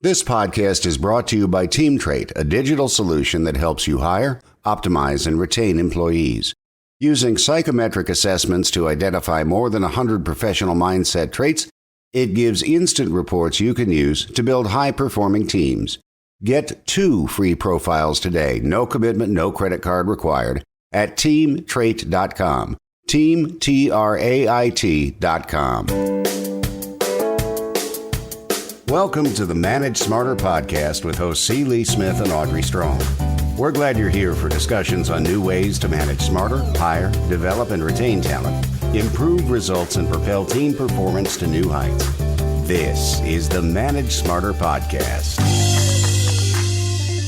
This podcast is brought to you by Team Trait, a digital solution that helps you hire, optimize, and retain employees. Using psychometric assessments to identify more than 100 professional mindset traits, it gives instant reports you can use to build high-performing teams. Get 2 free profiles today, no commitment, no credit card required, at teamtrait.com. TeamTrait.com. Welcome to the Manage Smarter podcast with hosts C. Lee Smith and Audrey Strong. We're glad you're here for discussions on new ways to manage smarter, hire, develop, and retain talent, improve results, and propel team performance to new heights. This is the Manage Smarter podcast.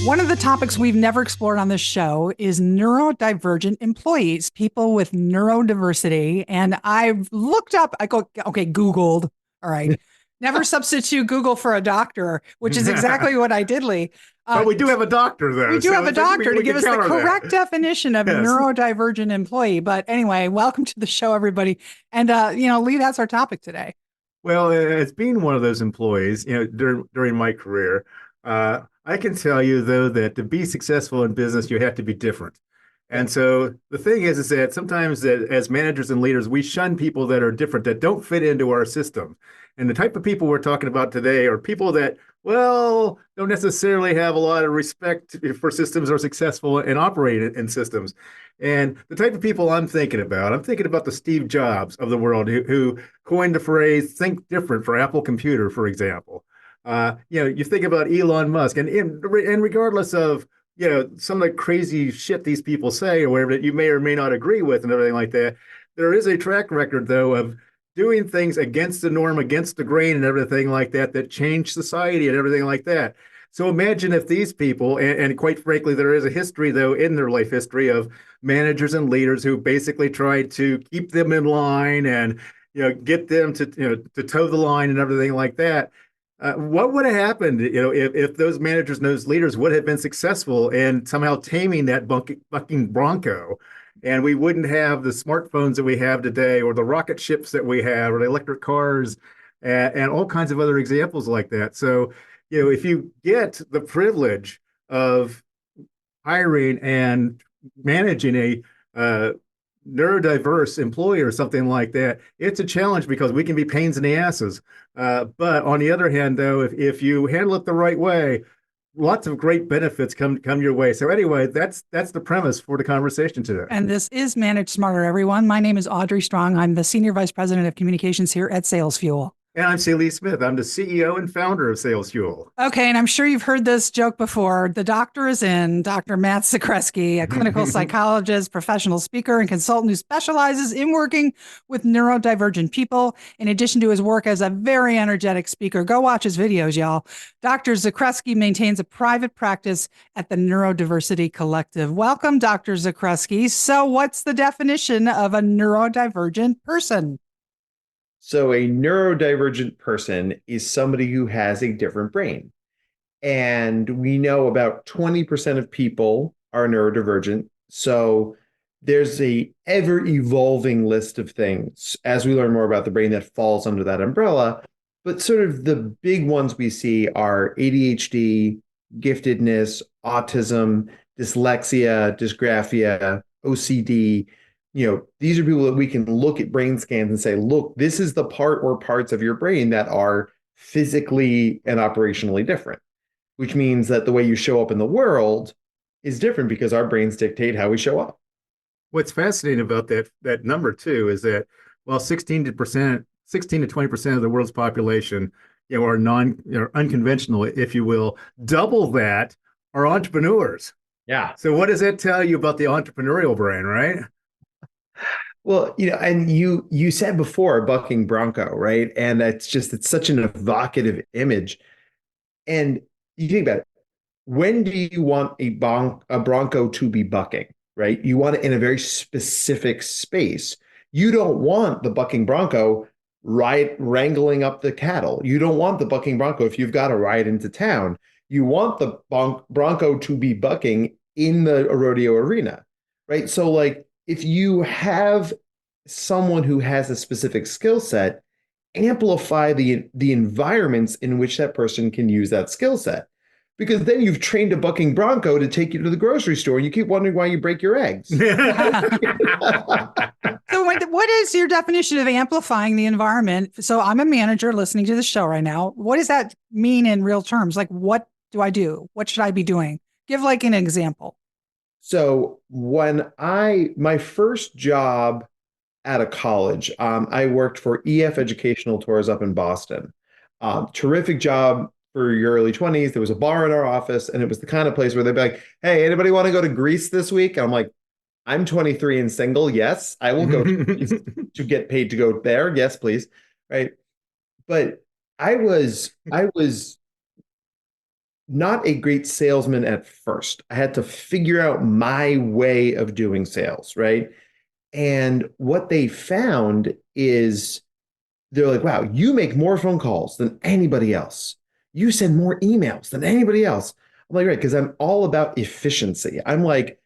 One of the topics we've never explored on this show is neurodivergent employees, people with neurodiversity. And I've looked up, Googled, all right. Never substitute Google for a doctor, which is exactly what I did, Lee. But we do have a doctor, though. We do have a doctor to give us the correct definition of Yes. neurodivergent employee. But anyway, welcome to the show, everybody. And, Lee, that's our topic today. Well, as being one of those employees, during my career, I can tell you, though, that to be successful in business, you have to be different. And so the thing is that sometimes as managers and leaders, we shun people that are different, that don't fit into our system. And the type of people we're talking about today are people that, well, don't necessarily have a lot of respect for systems or successful and operate in systems. And the type of people I'm thinking about the Steve Jobs of the world who coined the phrase, think different for Apple Computer, for example. You think about Elon Musk and regardless of, some of the crazy shit these people say or whatever that you may or may not agree with and everything like that, there is a track record, though, of doing things against the norm, against the grain and everything like that change society and everything like that. So imagine if these people, and quite frankly, there is a history, though, in their life history of managers and leaders who basically tried to keep them in line and, get them to toe the line and everything like that. What would have happened, if those managers and those leaders would have been successful in somehow taming that bucking bronco? And we wouldn't have the smartphones that we have today, or the rocket ships that we have, or the electric cars, and all kinds of other examples like that. So, if you get the privilege of hiring and managing a neurodiverse employee or something like that, it's a challenge because we can be pains in the asses. But on the other hand, though, if you handle it the right way, lots of great benefits come your way. So anyway, that's the premise for the conversation today. And this is Manage Smarter, everyone. My name is Audrey Strong. I'm the Senior Vice President of Communications here at Sales Fuel. And I'm C. Lee Smith. I'm the CEO and founder of Sales Fuel. Okay, and I'm sure you've heard this joke before. The doctor is in, Dr. Matt Zakreski, a clinical psychologist, professional speaker, and consultant who specializes in working with neurodivergent people. In addition to his work as a very energetic speaker, go watch his videos, y'all. Dr. Zakreski maintains a private practice at the Neurodiversity Collective. Welcome, Dr. Zakreski. So what's the definition of a neurodivergent person? So a neurodivergent person is somebody who has a different brain. And we know about 20% of people are neurodivergent. So there's a ever-evolving list of things as we learn more about the brain that falls under that umbrella. But sort of the big ones we see are ADHD, giftedness, autism, dyslexia, dysgraphia, OCD. These are people that we can look at brain scans and say, look, this is the part or parts of your brain that are physically and operationally different, which means that the way you show up in the world is different because our brains dictate how we show up. What's fascinating about that number, too, is that while 16 to 20% of the world's population are unconventional, if you will, double that are entrepreneurs. Yeah. So what does that tell you about the entrepreneurial brain, right? Well, and you said before bucking bronco, right? And it's such an evocative image. And you think about it, when do you want a bronco to be bucking, right? You want it in a very specific space. You don't want the bucking bronco wrangling up the cattle. You don't want the bucking bronco if you've got to ride into town. You want the bronco to be bucking in the rodeo arena, right? So if you have someone who has a specific skill set amplify the environments in which that person can use that skill set. Because then you've trained a bucking bronco to take you to the grocery store and you keep wondering why you break your eggs. So what is your definition of amplifying the environment? So I'm a manager listening to the show right now. What does that mean in real terms? Like, what do I do? What should I be doing? Give like an example. So when my first job out of college, I worked for EF Educational Tours up in Boston. Terrific job for your early 20s. There was a bar in our office, and it was the kind of place where they'd be like, hey, anybody want to go to Greece this week? And I'm like, I'm 23 and single. Yes, I will go to Greece to get paid to go there. Yes, please. Right. But I was not a great salesman at first. I had to figure out my way of doing sales, right? And what they found is they're like, wow, you make more phone calls than anybody else. You send more emails than anybody else. I'm like, right, because I'm all about efficiency. I'm like,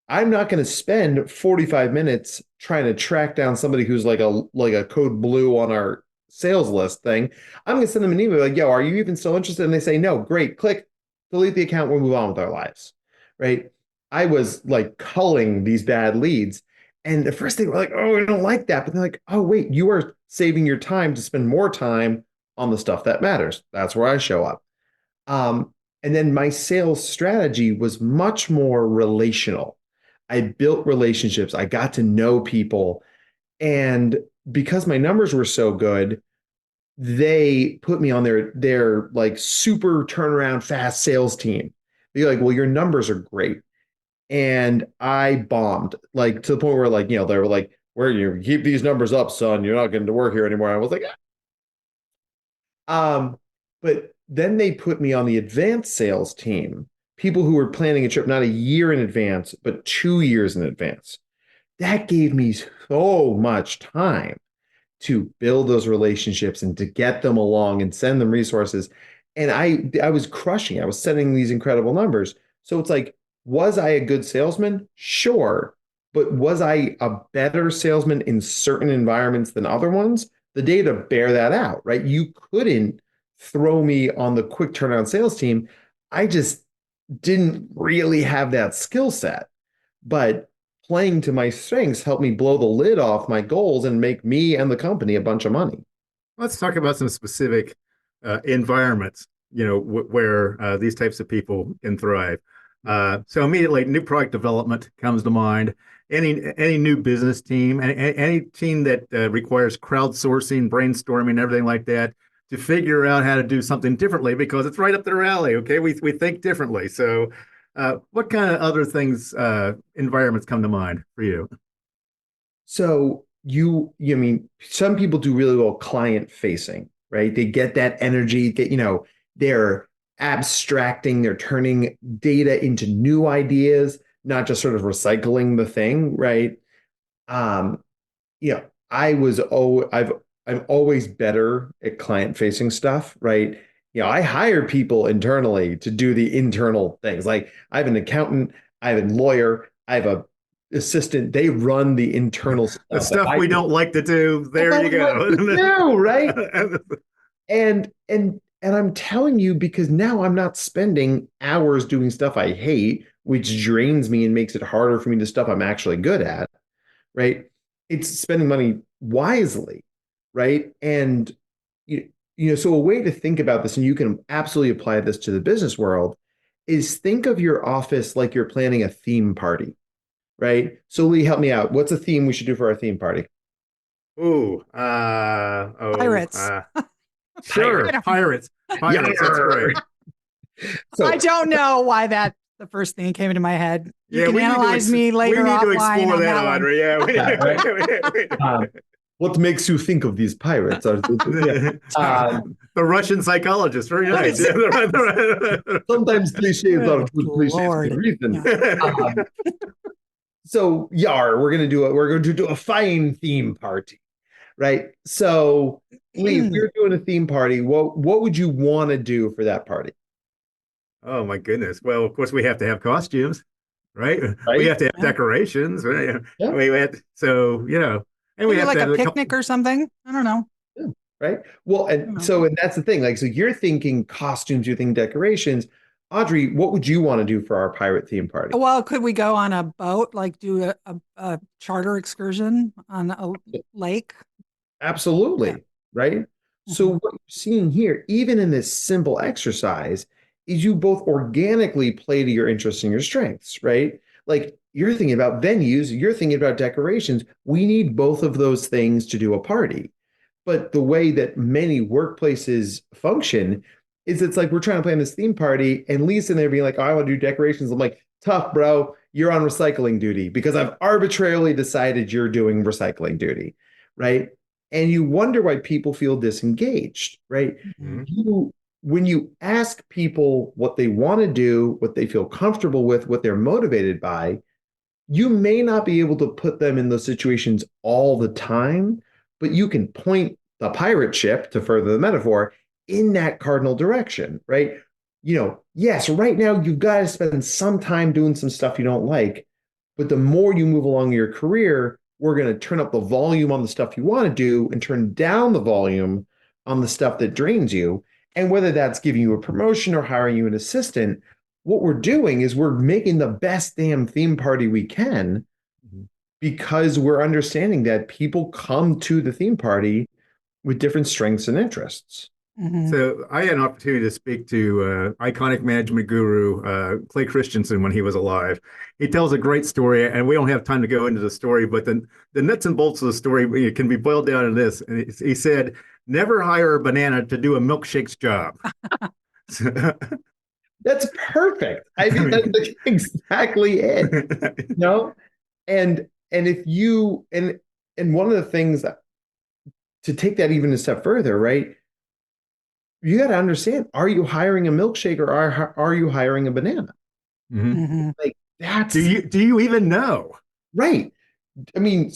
I'm not going to spend 45 minutes trying to track down somebody who's like a code blue on our sales list thing. I'm going to send them an email like, yo, are you even still interested? And they say, no, great, click, delete the account, we'll move on with our lives, right? I was like culling these bad leads. And at first they were like, oh, I don't like that. But they're like, oh, wait, you are saving your time to spend more time on the stuff that matters. That's where I show up. And then my sales strategy was much more relational. I built relationships. I got to know people. And because my numbers were so good, they put me on their like super turnaround fast sales team. They're like, well, your numbers are great. And I bombed, like to the point where, like, they were like, where you keep these numbers up, son, you're not going to work here anymore. I was like, but then they put me on the advanced sales team, people who were planning a trip not a year in advance, but 2 years in advance. That gave me so much time to build those relationships and to get them along and send them resources. And I was crushing. I was setting these incredible numbers. So it's like, was I a good salesman? Sure. But was I a better salesman in certain environments than other ones? The data bear that out, right? You couldn't throw me on the quick turnaround sales team. I just didn't really have that skill set. But playing to my strengths helped me blow the lid off my goals and make me and the company a bunch of money. Let's talk about some specific environments, where these types of people can thrive. So immediately, new product development comes to mind. Any new business team, any team that requires crowdsourcing, brainstorming, everything like that, to figure out how to do something differently because it's right up their alley. Okay, we think differently. So, what kind of other things, environments come to mind for you? So I mean, some people do really well client facing, right? They get that energy, they're abstracting, they're turning data into new ideas, not just sort of recycling the thing, right? I'm always better at client facing stuff, right? I hire people internally to do the internal things. Like I have an accountant, I have a lawyer, I have a assistant. They run the internal stuff. The stuff we don't like to do. There you go. No, right? And I'm telling you, because now I'm not spending hours doing stuff I hate, which drains me and makes it harder for me to stuff I'm actually good at, right? It's spending money wisely, right? And so a way to think about this, and you can absolutely apply this to the business world, is think of your office like you're planning a theme party, right? So Lee, help me out. What's a theme we should do for our theme party? Pirates. Sure, pirates. That's great. So, I don't know why that's the first thing that came into my head. You can analyze me later. We need to explore that, Audrey. Yeah. What makes you think of these pirates? The Russian psychologist. Very nice. Sometimes cliches are good cliches for a reason. Yeah. So, we're going to do a fine theme party, right? So, Lee, if you're doing a theme party, what would you want to do for that party? Oh my goodness! Well, of course, we have to have costumes, right? We have to have decorations, right? Yeah. And we have like a picnic or something. I don't know. Yeah. right? Well, and that's the thing. Like, so you're thinking costumes, you're thinking decorations. Audrey, what would you want to do for our pirate theme party? Well, could we go on a boat, like do a charter excursion on a lake? Absolutely, Yeah. right? So Mhm. what you're seeing here, even in this simple exercise, is you both organically play to your interests and your strengths, right? Like you're thinking about venues, you're thinking about decorations. We need both of those things to do a party. But the way that many workplaces function is it's like we're trying to plan this theme party, and Lisa and they're being like, oh, I want to do decorations. I'm like, tough, bro. You're on recycling duty because I've arbitrarily decided you're doing recycling duty, right? And you wonder why people feel disengaged, right? Mhm. When you ask people what they want to do, what they feel comfortable with, what they're motivated by, you may not be able to put them in those situations all the time, but you can point the pirate ship, to further the metaphor, in that cardinal direction, right? Yes, right now you've got to spend some time doing some stuff you don't like, but the more you move along your career, we're going to turn up the volume on the stuff you want to do and turn down the volume on the stuff that drains you. And whether that's giving you a promotion or hiring you an assistant, what we're doing is we're making the best damn theme party we can because we're understanding that people come to the theme party with different strengths and interests. Mhm. So I had an opportunity to speak to iconic management guru Clay Christensen when he was alive. He tells a great story, and we don't have time to go into the story, but the nuts and bolts of the story can be boiled down to this. And he said, never hire a banana to do a milkshake's job. That's perfect. I mean, that's exactly it. No, and if you and one of the things that, to take that even a step further, right? You got to understand: are you hiring a milkshake or are you hiring a banana? Mhm. Mhm. Like that's Do you even know? right. I mean,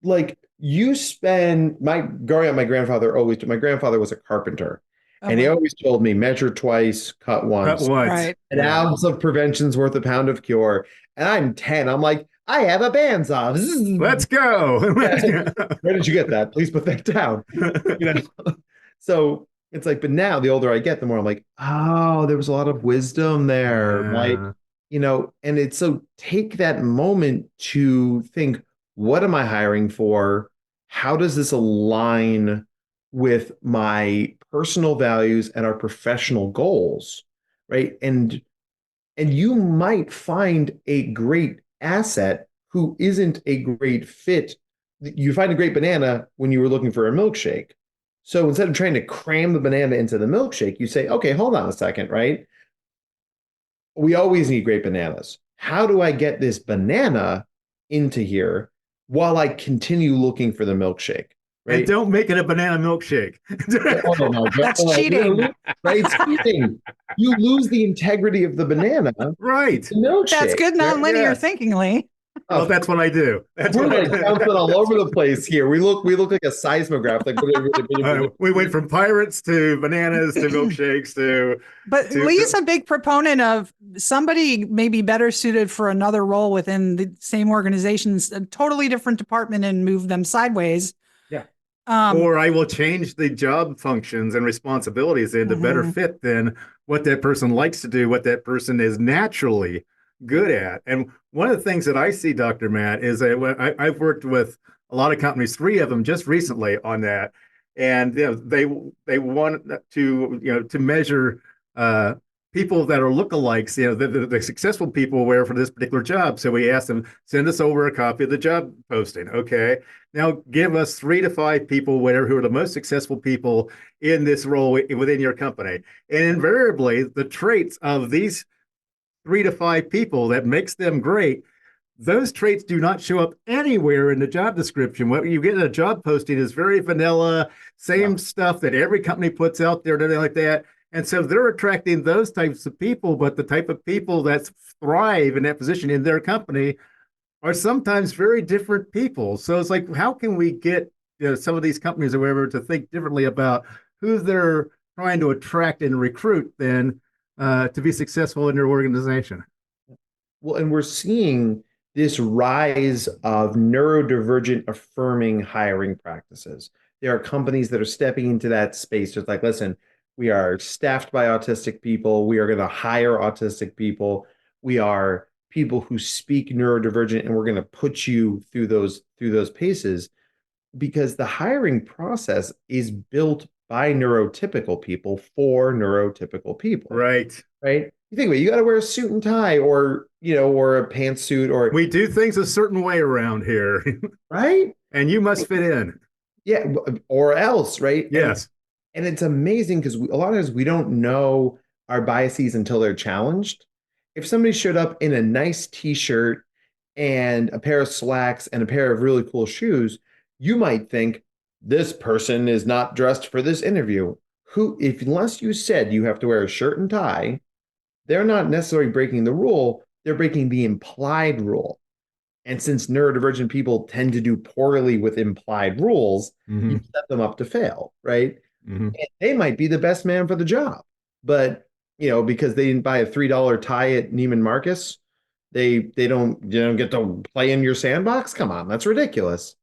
like you spend my growing up, my grandfather was a carpenter, and he Okay. always told me measure twice, cut Cut once. once. Right. An Yeah. ounce of prevention's worth a pound of cure. And I'm 10. I'm like, I have a bandsaw. Let's go. Let's Yeah. go. Where did you get that? Please put that down. You know. So it's like, but now the older I get, the more I'm like, oh, there was a lot of wisdom there. Like, Yeah. and it's so take that moment to think, what am I hiring for? How does this align with my personal values and our professional goals? Right. And you might find a great asset who isn't a great fit. You find a great banana when you were looking for a milkshake. So instead of trying to cram the banana into the milkshake, you say, okay, hold on a second, right? We always need great bananas. How do I get this banana into here while I continue looking for the milkshake? And Right? don't make it a banana milkshake. Oh my God. That's cheating. Right? It's cheating. You lose the integrity of the banana with Right. the milkshake. That's good Right? nonlinear Yeah. thinking, Lee. Well, Oh, that's what I do. That's we're what I like bouncing all over do. the place here. We look like a seismograph. Like We went from pirates to bananas to milkshakes But Lee's a big proponent of somebody maybe better suited for another role within the same organization, a totally different department, and move them sideways. Yeah. Or I will change the job functions and responsibilities into better fit than what that person likes to do, what that person is naturally good at. And one of the things that I see, Dr. Matt, is that I've worked with a lot of companies, three of them just recently on that, and they want to measure people that are lookalikes, the successful people where for this particular job. So we asked them, send us over a copy of the job posting. Okay. Now give us 3 to 5 people who are the most successful people in this role within your company. And invariably, the traits of these 3 to 5 people that makes them great, those traits do not show up anywhere in the job description. What you get in a job posting is very vanilla, same stuff that every company puts out there, and everything like that. And so they're attracting those types of people, but the type of people that thrive in that position in their company are sometimes very different people. So it's like, how can we get some of these companies or whatever to think differently about who they're trying to attract and recruit then to be successful in their organization? Well, and we're seeing this rise of neurodivergent affirming hiring practices. There are companies that are stepping into that space. It's like, listen, we are staffed by autistic people. We are going to hire autistic people. We are people who speak neurodivergent, and we're going to put you through those paces, because the hiring process is built by neurotypical people for neurotypical people. Right. Right. You think about it, you got to wear a suit and tie, or, or a pantsuit, or We do things a certain way around here, right. and you must fit in. Yeah. Or else. Right. Yes. And it's amazing because a lot of times we don't know our biases until they're challenged. If somebody showed up in a nice t-shirt and a pair of slacks and a pair of really cool shoes, you might think this person is not dressed for this interview. Unless you said you have to wear a shirt and tie, they're not necessarily breaking the rule, they're breaking the implied rule. And since neurodivergent people tend to do poorly with implied rules, you set them up to fail, right? And they might be the best man for the job, but because they didn't buy a $3 tie at Neiman Marcus, they don't get to play in your sandbox. Come on, that's ridiculous.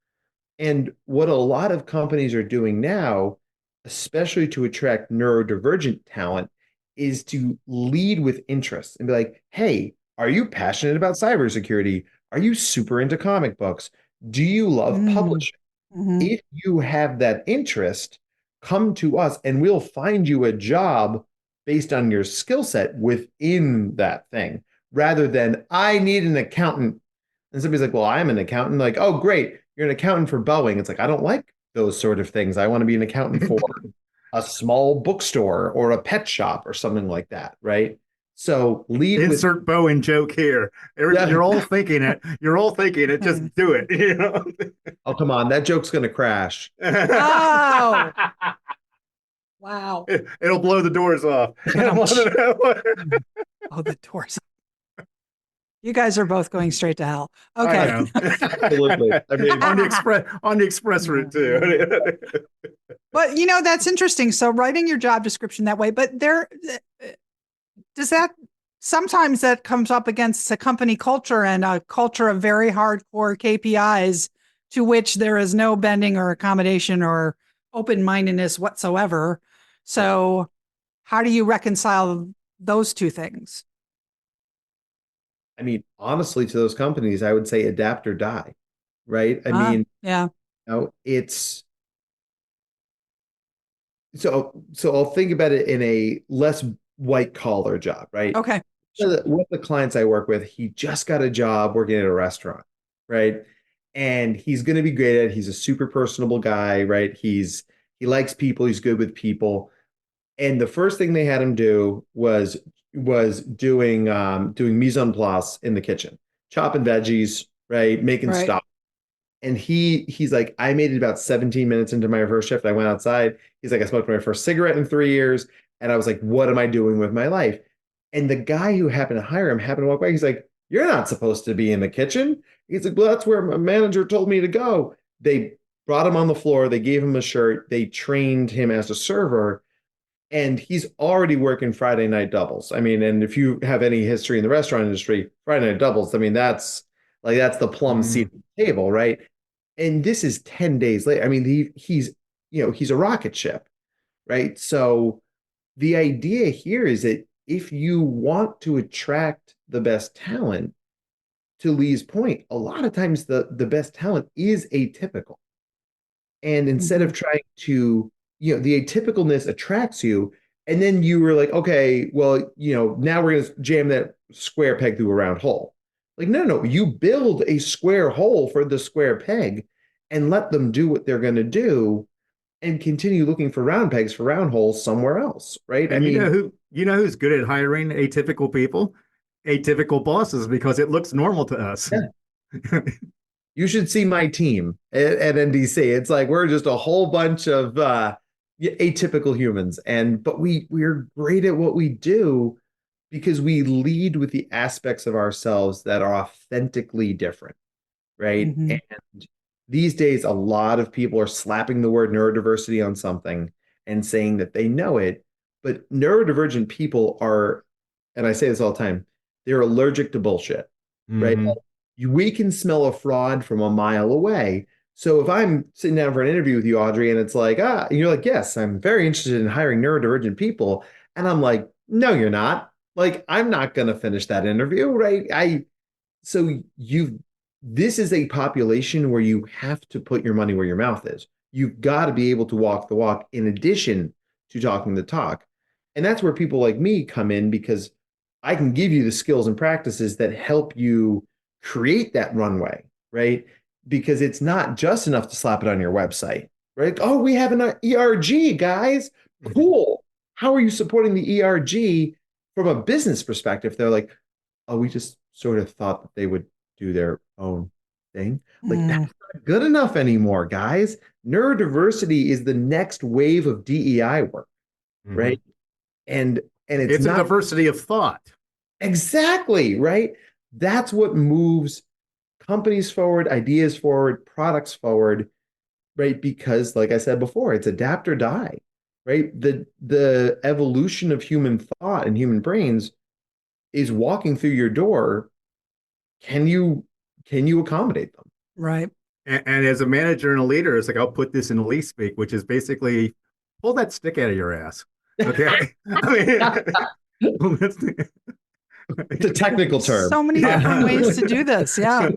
And what a lot of companies are doing now, especially to attract neurodivergent talent, is to lead with interest and be like, hey, are you passionate about cybersecurity? Are you super into comic books? Do you love publishing? If you have that interest, come to us and we'll find you a job based on your skill set within that thing, rather than I need an accountant. And somebody's like, well, I'm an accountant. Like, oh, great. You're an accountant for Boeing. It's like, I don't like those sort of things. I want to be an accountant for a small bookstore or a pet shop or something like that, right? So insert Bowen joke here. You're all thinking it. You're all thinking it. Just do it. Oh, come on. That joke's going to crash. Oh. Wow. It'll blow the doors off. Oh, the doors. You guys are both going straight to hell. Okay. Absolutely. I mean, on the express route too. But that's interesting. So writing your job description that way, but sometimes that comes up against a company culture and a culture of very hardcore KPIs to which there is no bending or accommodation or open-mindedness whatsoever. So how do you reconcile those two things? I mean, honestly, to those companies, I would say adapt or die, right? Yeah. It's so I'll think about it in a less white collar job, right? Okay. So with the clients I work with, he just got a job working at a restaurant, right? And he's going to be great at it. He's a super personable guy, right? He likes people. He's good with people. And the first thing they had him do was doing mise en place in the kitchen, chopping veggies, right, making stuff. And he's like, I made it about 17 minutes into my first shift. I went outside. He's like, I smoked my first cigarette in 3 years, and I was like, what am I doing with my life? And the guy who happened to hire him happened to walk by. He's like, you're not supposed to be in the kitchen. He's like, well, that's where my manager told me to go. They brought him on the floor. They gave him a shirt. They trained him as a server. And he's already working Friday night doubles. I mean, and if you have any history in the restaurant industry, Friday night doubles, I mean, that's the plum seat at the table, right? And this is 10 days later. I mean, he's a rocket ship, right? So the idea here is that if you want to attract the best talent, to Lee's point, a lot of times the best talent is atypical. And instead of trying to, the atypicalness attracts you, and then you were like, okay, well, now we're going to jam that square peg through a round hole. Like, no, you build a square hole for the square peg and let them do what they're going to do and continue looking for round pegs for round holes somewhere else, right? And you know who's good at hiring atypical people? Atypical bosses, because it looks normal to us. Yeah. You should see my team at NDC. It's like we're just a whole bunch of atypical humans, but we're great at what we do because we lead with the aspects of ourselves that are authentically different, right? And these days, a lot of people are slapping the word neurodiversity on something and saying that they know it, but neurodivergent people are, and I say this all the time, they're allergic to bullshit, right? We can smell a fraud from a mile away, So if I'm sitting down for an interview with you, Audrey, and it's like, and you're like, yes, I'm very interested in hiring neurodivergent people. And I'm like, no, you're not. Like, I'm not going to finish that interview, right? So this is a population where you have to put your money where your mouth is. You've got to be able to walk the walk in addition to talking the talk. And that's where people like me come in, because I can give you the skills and practices that help you create that runway, right? Because it's not just enough to slap it on your website, right? Oh, we have an ERG, guys. Cool. How are you supporting the ERG from a business perspective? They're like, oh, we just sort of thought that they would do their own thing. Like, that's not good enough anymore, guys. Neurodiversity is the next wave of DEI work, right? And it's a not diversity of thought. Exactly, right? That's what moves companies forward, ideas forward, products forward, right? Because like I said before, it's adapt or die, right? The evolution of human thought and human brains is walking through your door. Can you accommodate them? Right. And as a manager and a leader, it's like, I'll put this in leaf speak, which is basically pull that stick out of your ass. Okay. I mean, It's a technical term. So many different ways to do this. Yeah.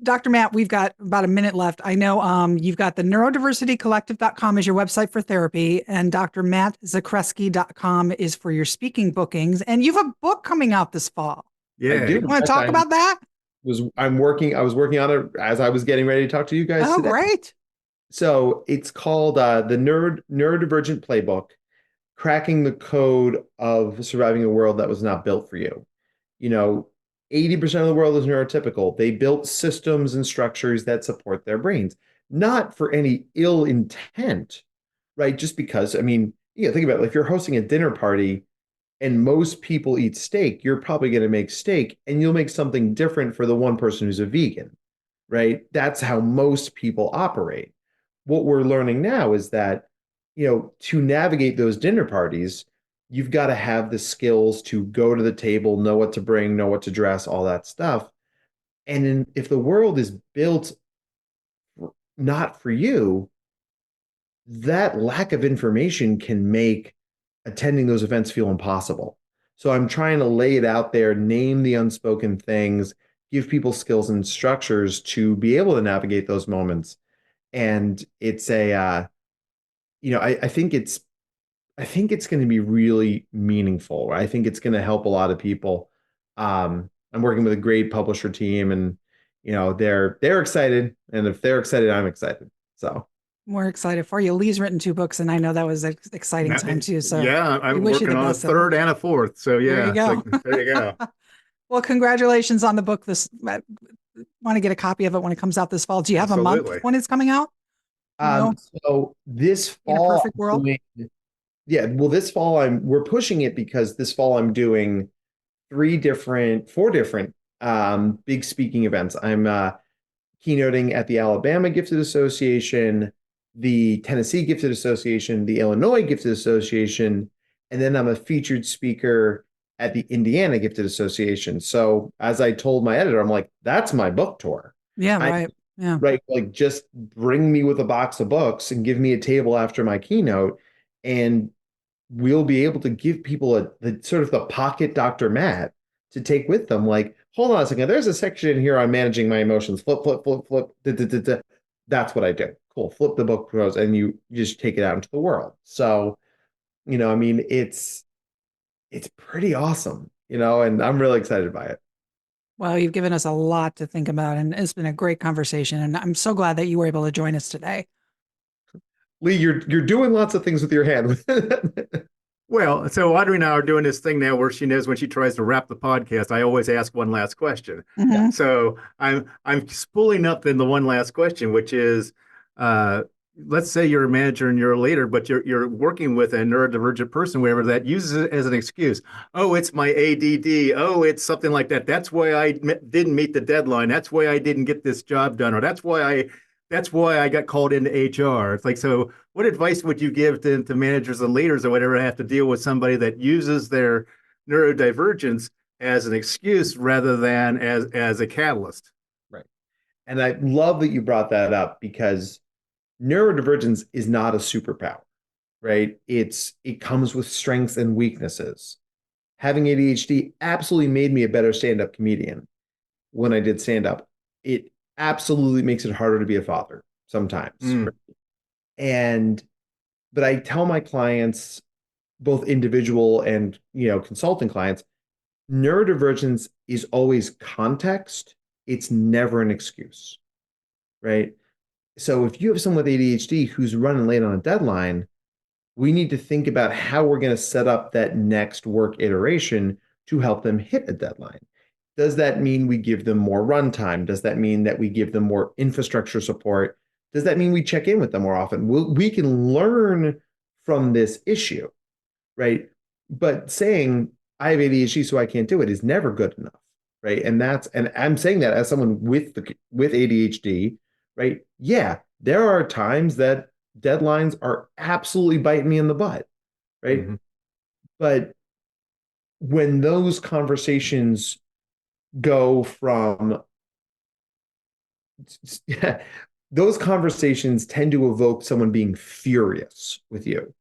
Dr. Matt, we've got about a minute left. I know you've got the neurodiversitycollective.com as your website for therapy, and drmattzakreski.com is for your speaking bookings. And you have a book coming out this fall. Yeah. I do. You want to talk about that? I was working on it as I was getting ready to talk to you guys today. Great. So it's called the Neurodivergent Playbook: Cracking the Code of Surviving a World That Was Not Built for You. 80% of the world is neurotypical. They built systems and structures that support their brains, not for any ill intent, right? Just because, I mean, think about it. If you're hosting a dinner party and most people eat steak, you're probably going to make steak, and you'll make something different for the one person who's a vegan, right? That's how most people operate. What we're learning now is that, to navigate those dinner parties, you've got to have the skills to go to the table, know what to bring, know what to dress, all that stuff. And if the world is built not for you, that lack of information can make attending those events feel impossible. So I'm trying to lay it out there, name the unspoken things, give people skills and structures to be able to navigate those moments. And it's I think it's going to be really meaningful. I think it's going to help a lot of people. I'm working with a great publisher team, and they're excited, and if they're excited, I'm excited. So we're excited for you. Lee's written 2 books, and I know that was an exciting time too. So yeah, I'm working on a 3rd and a 4th. So yeah, there you go. There you go. Well, congratulations on the book. Want to get a copy of it when it comes out this fall. Do you have Absolutely. a month when it's coming out? So this fall, in a perfect world. This fall we're pushing it because this fall I'm doing 4 different big speaking events. I'm keynoting at the Alabama Gifted Association, the Tennessee Gifted Association, the Illinois Gifted Association, and then I'm a featured speaker at the Indiana Gifted Association. So as I told my editor, I'm like, that's my book tour. Yeah, right. Yeah. Right. Like, just bring me with a box of books and give me a table after my keynote, and we'll be able to give people the sort of the pocket Dr. Matt to take with them. Like, hold on a second, there's a section in here on managing my emotions. Flip, flip, flip, flip. That's what I do. Cool. Flip the book pros, and you just take it out into the world. So, I mean, it's pretty awesome, and I'm really excited by it. Well, you've given us a lot to think about, and it's been a great conversation. And I'm so glad that you were able to join us today. Lee, you're doing lots of things with your hand. Well, so Audrey and I are doing this thing now where she knows when she tries to wrap the podcast, I always ask one last question. Mm-hmm. So I'm spooling up in the one last question, which is, let's say you're a manager and you're a leader, but you're working with a neurodivergent person, wherever, that uses it as an excuse. Oh, it's my ADD. Oh, it's something like that. That's why I didn't meet the deadline. That's why I didn't get this job done, or that's why I got called into HR. It's like, so what advice would you give to managers and leaders or whatever have to deal with somebody that uses their neurodivergence as an excuse rather than as a catalyst? Right. And I love that you brought that up because neurodivergence is not a superpower, right? It comes with strengths and weaknesses. Having ADHD absolutely made me a better stand-up comedian when I did stand-up. It absolutely makes it harder to be a father sometimes. Right? But I tell my clients, both individual and consulting clients, neurodivergence is always context. It's never an excuse, right? So if you have someone with ADHD who's running late on a deadline, we need to think about how we're going to set up that next work iteration to help them hit a deadline. Does that mean we give them more runtime? Does that mean that we give them more infrastructure support? Does that mean we check in with them more often? We can learn from this issue, right? But saying I have ADHD, so I can't do it is never good enough, right? And I'm saying that as someone with ADHD, right? Yeah, there are times that deadlines are absolutely biting me in the butt, right? Mm-hmm. But when those conversations go from those conversations tend to evoke someone being furious with you.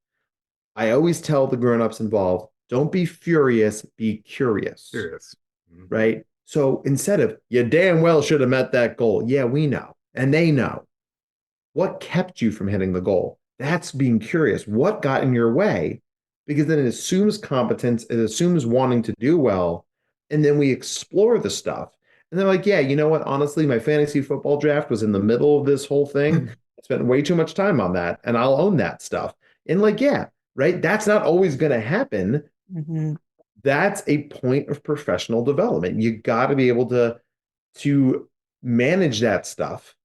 I always tell the grown-ups involved, don't be furious, be curious. Mm-hmm. Right? So instead of, you damn well should have met that goal. Yeah, we know. And they know. What kept you from hitting the goal? That's being curious. What got in your way? Because then it assumes competence, it assumes wanting to do well, and then we explore the stuff. And they're like, yeah, you know what? Honestly, my fantasy football draft was in the middle of this whole thing. I spent way too much time on that, and I'll own that stuff. And like, yeah, right? That's not always going to happen. Mm-hmm. That's a point of professional development. You got to be able to manage that stuff.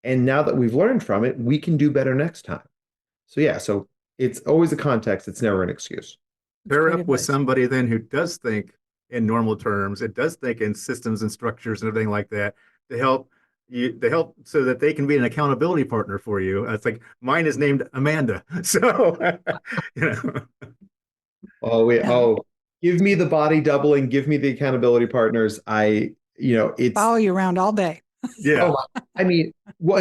And now that we've learned from it, we can do better next time. So yeah, so it's always a context. It's never an excuse. Pair up with somebody then who does think in normal terms, it does think in systems and structures and everything like that to help so that they can be an accountability partner for you. It's like mine is named Amanda. So, give me the body doubling, give me the accountability partners. It's follow you around all day. Yeah. In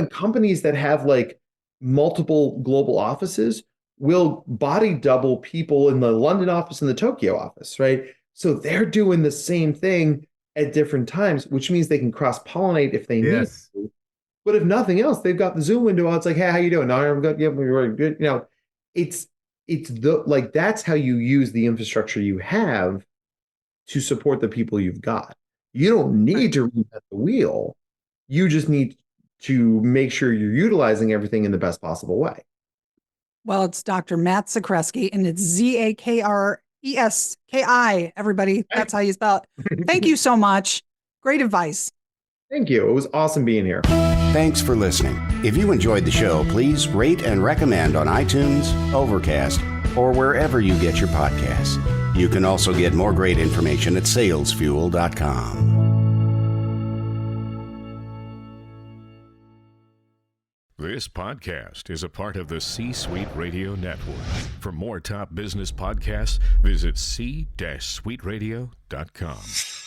companies that have like multiple global offices will body double people in the London office and the Tokyo office, right? So they're doing the same thing at different times, which means they can cross-pollinate if they need to. But if nothing else, they've got the Zoom window out. It's like, hey, how you doing? No, I'm good. Yeah, we're good. That's how you use the infrastructure you have to support the people you've got. You don't need to reinvent the wheel. You just need to make sure you're utilizing everything in the best possible way. Well, it's Dr. Matt Zakreski, and it's Zakreski, everybody. That's how you spell it. Thank you so much. Great advice. Thank you. It was awesome being here. Thanks for listening. If you enjoyed the show, please rate and recommend on iTunes, Overcast, or wherever you get your podcasts. You can also get more great information at salesfuel.com. This podcast is a part of the C-Suite Radio Network. For more top business podcasts, visit c-suiteradio.com.